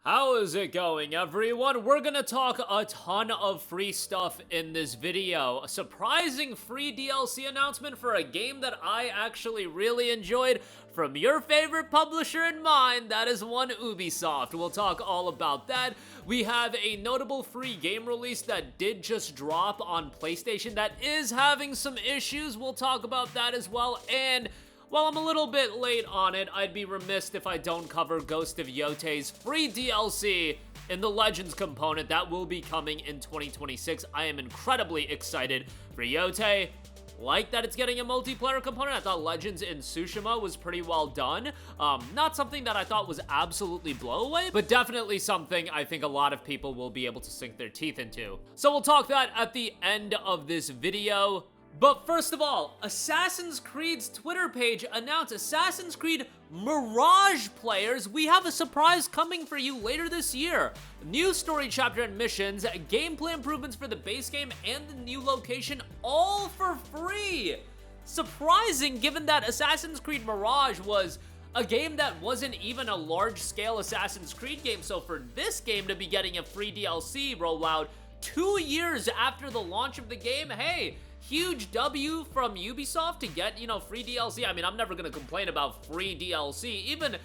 How is it going, everyone? We're gonna talk a ton of free stuff in this video. A surprising free DLC announcement for a game that I actually really enjoyed from your favorite publisher and mine, that is one Ubisoft. We'll talk all about that. We have a notable free game release that did just drop on PlayStation that is having some issues. We'll talk about that as well. And while I'm a little bit late on it, I'd be remiss if I don't cover Ghost of Yote's free DLC in the Legends component that will be coming in 2026. I am incredibly excited for Yote. Like that it's getting a multiplayer component. I thought Legends in Tsushima was pretty well done. Not something that I thought was absolutely blow away, but definitely something I think a lot of people will be able to sink their teeth into. So we'll talk that at the end of this video. But first of all, Assassin's Creed's Twitter page announced Assassin's Creed Mirage players, we have a surprise coming for you later this year. New story chapter and missions, gameplay improvements for the base game, and the new location, all for free. Surprising given that Assassin's Creed Mirage was a game that wasn't even a large-scale Assassin's Creed game, so for this game to be getting a free DLC rollout 2 years after the launch of the game, hey, huge W from Ubisoft to get, free DLC. I mean, I'm never gonna complain about free DLC, even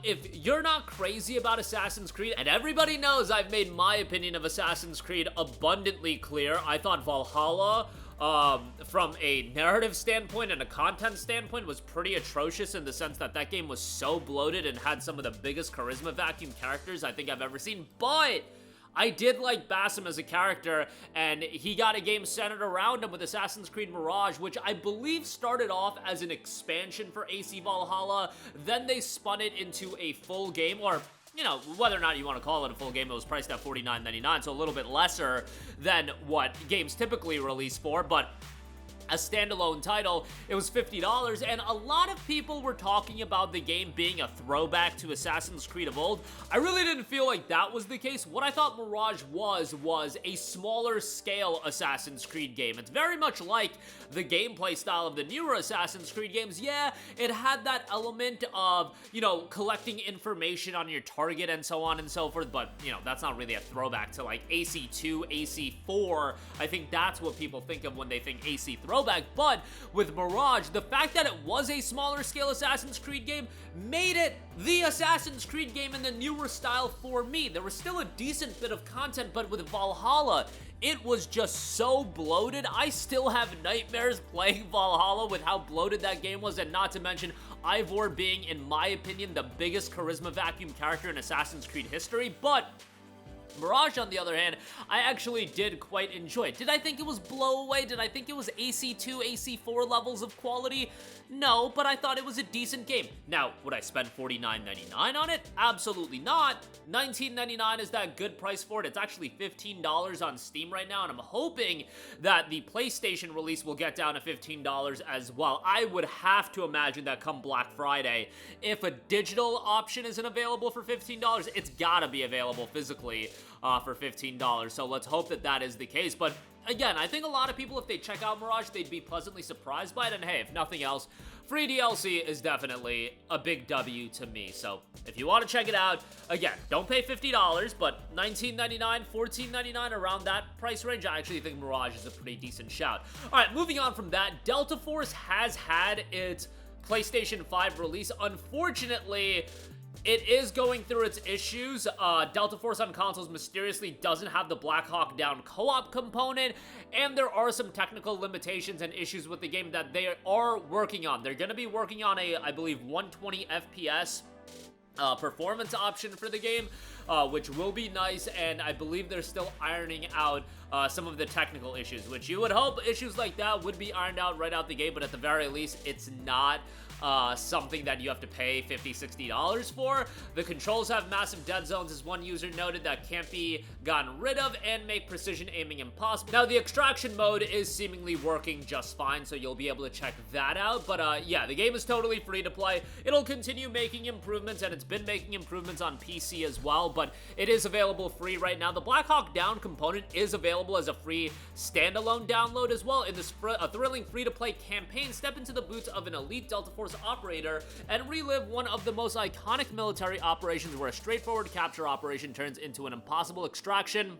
if you're not crazy about Assassin's Creed, and everybody knows I've made my opinion of Assassin's Creed abundantly clear. I thought Valhalla, from a narrative standpoint and a content standpoint, was pretty atrocious in the sense that that game was so bloated and had some of the biggest charisma vacuum characters I think I've ever seen, but I did like Basim as a character, and he got a game centered around him with Assassin's Creed Mirage, which I believe started off as an expansion for AC Valhalla. Then they spun it into a full game, or whether or not you want to call it a full game, it was priced at $49.99, so a little bit lesser than what games typically release for, but a standalone title, it was $50, and a lot of people were talking about the game being a throwback to Assassin's Creed of old. I really didn't feel like that was the case. What I thought Mirage was a smaller scale Assassin's Creed game. It's very much like the gameplay style of the newer Assassin's Creed games. Yeah, it had that element of, collecting information on your target and so on and so forth, but, that's not really a throwback to like AC2, AC4. I think that's what people think of when they think AC throwback. But with Mirage, the fact that it was a smaller scale Assassin's Creed game made it the Assassin's Creed game in the newer style for me. There was still a decent bit of content, but with Valhalla, it was just so bloated. I still have nightmares playing Valhalla with how bloated that game was, and not to mention Ivor being, in my opinion, the biggest charisma vacuum character in Assassin's Creed history. But Mirage, on the other hand, I actually did quite enjoy it. Did I think it was blow away? Did I think it was AC2, AC4 levels of quality? No, but I thought it was a decent game. Now, would I spend $49.99 on it? Absolutely not. $19.99 is that good price for it. It's actually $15 on Steam right now, and I'm hoping that the PlayStation release will get down to $15 as well. I would have to imagine that come Black Friday, if a digital option isn't available for $15, it's gotta be available physically for $15, so let's hope that that is the case. But again, I think a lot of people, if they check out Mirage, they'd be pleasantly surprised by it, and hey, if nothing else, free DLC is definitely a big W to me. So if you want to check it out, again, don't pay $50, but $19.99, $14.99, around that price range, I actually think Mirage is a pretty decent shout. All right, moving on from that, Delta Force has had its PlayStation 5 release. Unfortunately, it is going through its issues. Delta Force on consoles mysteriously doesn't have the Black Hawk Down co-op component, and there are some technical limitations and issues with the game that they are working on. They're going to be working on a, I believe, 120 FPS performance option for the game, which will be nice, and I believe they're still ironing out some of the technical issues, which you would hope issues like that would be ironed out right out the gate, but at the very least, it's not something that you have to pay $50, $60 for. The controls have massive dead zones, as one user noted, that can't be gotten rid of and make precision aiming impossible. Now, the extraction mode is seemingly working just fine, so you'll be able to check that out. But yeah, the game is totally free to play. It'll continue making improvements, and it's been making improvements on PC as well, but it is available free right now. The Black Hawk Down component is available as a free standalone download as well. In this thrilling free-to-play campaign, step into the boots of an elite Delta Force Force operator and relive one of the most iconic military operations where a straightforward capture operation turns into an impossible extraction.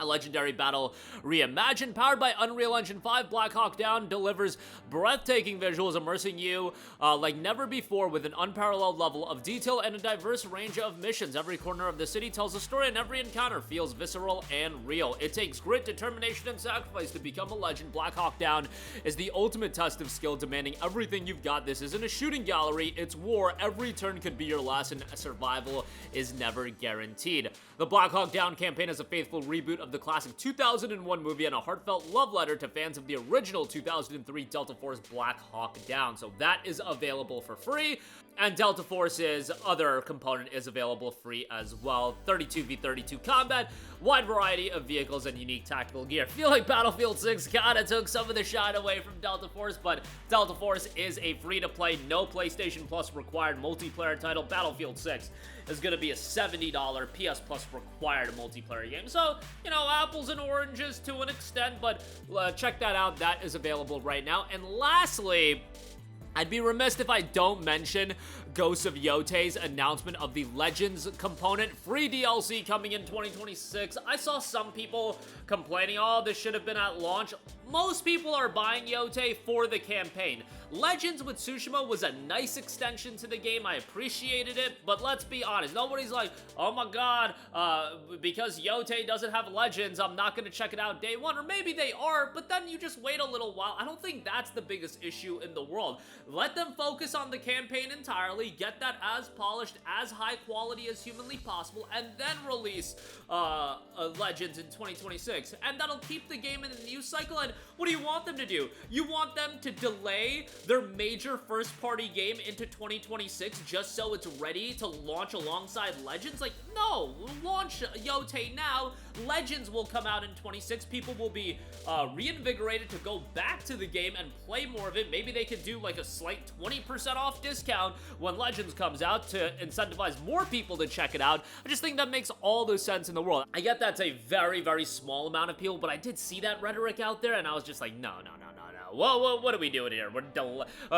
A legendary battle reimagined, powered by Unreal Engine 5, Black Hawk Down delivers breathtaking visuals, immersing you like never before with an unparalleled level of detail and a diverse range of missions. Every corner of the city tells a story and every encounter feels visceral and real. It takes grit, determination, and sacrifice to become a legend. Black Hawk Down is the ultimate test of skill, demanding everything you've got. This isn't a shooting gallery, it's war. Every turn could be your last, and survival is never guaranteed. The Black Hawk Down campaign is a faithful reboot of the classic 2001 movie and a heartfelt love letter to fans of the original 2003 Delta Force Black Hawk Down. So that is available for free, and Delta Force's other component is available free as well. 32v32 combat, wide variety of vehicles, and unique tactical gear. I feel like Battlefield 6 kinda took some of the shine away from Delta Force, but Delta Force is a free-to-play, no PlayStation Plus required multiplayer title. Battlefield 6 is going to be a $70 PS Plus required multiplayer game. So, you know, apples and oranges to an extent, but check that out. That is available right now. And lastly, I'd be remiss if I don't mention Ghosts of Yote's announcement of the Legends component. Free DLC coming in 2026. I saw some people complaining, oh, this should have been at launch. Most people are buying Yote for the campaign. Legends with Tsushima was a nice extension to the game. I appreciated it, but let's be honest. Nobody's like, oh my god, because Yote doesn't have Legends, I'm not going to check it out day one. Or maybe they are, but then you just wait a little while. I don't think that's the biggest issue in the world. Let them focus on the campaign entirely, get that as polished, as high quality as humanly possible, and then release Legends in 2026. And that'll keep the game in the news cycle. And what do you want them to do? You want them to delay their major first-party game into 2026 just so it's ready to launch alongside Legends? Like, no, launch Yote now. Legends will come out in 26. People will be reinvigorated to go back to the game and play more of it. Maybe they could do like a slight 20% off discount when Legends comes out to incentivize more people to check it out. I just think that makes all the sense in the world. I get that's a very, very small amount of people, but I did see that rhetoric out there, and I was just like, no. Whoa, what are we doing here?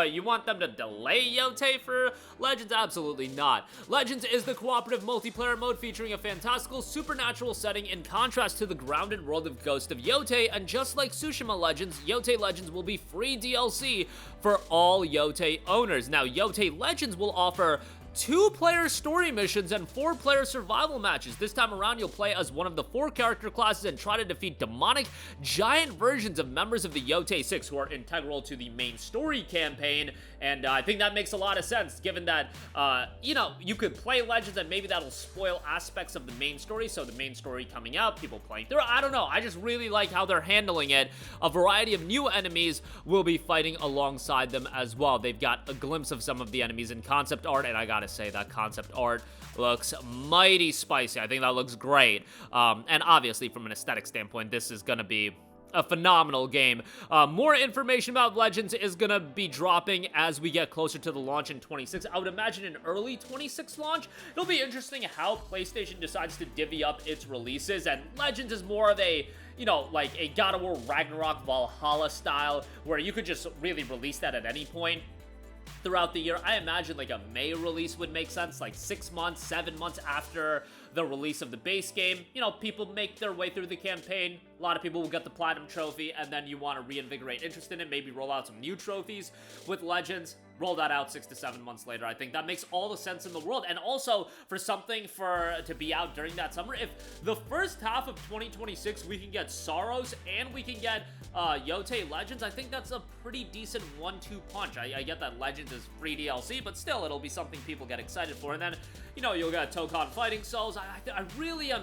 You want them to delay Yote for Legends? Absolutely not. Legends is the cooperative multiplayer mode featuring a fantastical supernatural setting in contrast to the grounded world of Ghost of Yote, and just like Tsushima Legends, Yote Legends will be free DLC for all Yote owners. Now, Yote Legends will offer 2-player story missions and 4-player survival matches. This time around, you'll play as one of the 4 character classes and try to defeat demonic giant versions of members of the Yote 6 who are integral to the main story campaign. And I think that makes a lot of sense, given that, you know, you could play Legends and maybe that'll spoil aspects of the main story. So the main story coming out, people playing through, I don't know. I just really like how they're handling it. A variety of new enemies will be fighting alongside them as well. They've got a glimpse of some of the enemies in concept art, and I gotta say that concept art looks mighty spicy. I think that looks great. And obviously, from an aesthetic standpoint, this is gonna be a phenomenal game. More information about Legends is gonna be dropping as we get closer to the launch in 26. I would imagine an early 26 launch. It'll be interesting how PlayStation decides to divvy up its releases, and Legends is more of a, you know, like a God of War Ragnarok Valhalla style, where you could just really release that at any point throughout the year. I imagine like a May release would make sense, like 6 months, 7 months after the release of the base game. You know, people make their way through the campaign. A lot of people will get the Platinum Trophy, and then you want to reinvigorate interest in it, maybe roll out some new trophies with Legends, roll that out 6 to 7 months later. I think that makes all the sense in the world. And also, for something to be out during that summer, if the first half of 2026 we can get Sorrows and we can get Yote Legends, I think that's a pretty decent 1-2 punch. I get that Legends is free DLC, but still, it'll be something people get excited for. And then, you know, you'll get Tokon Fighting Souls. I really am,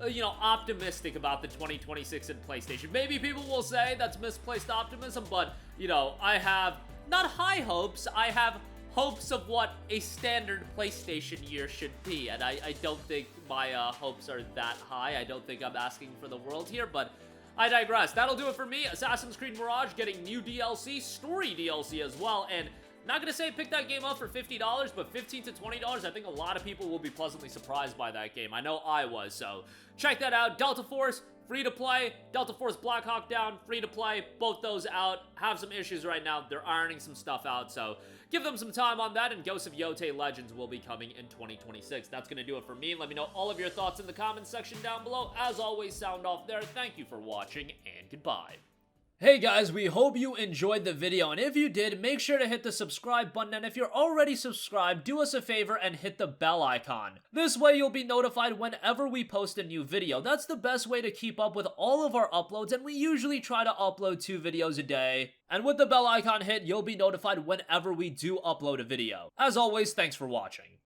you know, optimistic about the 2026 in PlayStation. Maybe people will say that's misplaced optimism, but, you know, I have not high hopes, I have hopes of what a standard PlayStation year should be, and I don't think my hopes are that high. I don't think I'm asking for the world here, but I digress. That'll do it for me. Assassin's Creed Mirage getting new DLC, story DLC as well, and not gonna say pick that game up for $50, but $15 to $20, I think a lot of people will be pleasantly surprised by that game. I know I was, so check that out. Delta Force, Free to play, Delta Force Black Hawk Down, free to play, both those out. Have some issues right now, they're ironing some stuff out, so give them some time on that, and Ghosts of Yotei Legends will be coming in 2026. That's gonna do it for me. Let me know all of your thoughts in the comments section down below. As always, sound off there. Thank you for watching, and goodbye. Hey guys, we hope you enjoyed the video, and if you did, make sure to hit the subscribe button, and if you're already subscribed, do us a favor and hit the bell icon. This way you'll be notified whenever we post a new video. That's the best way to keep up with all of our uploads, and we usually try to upload 2 videos a day. And with the bell icon hit, you'll be notified whenever we do upload a video. As always, thanks for watching.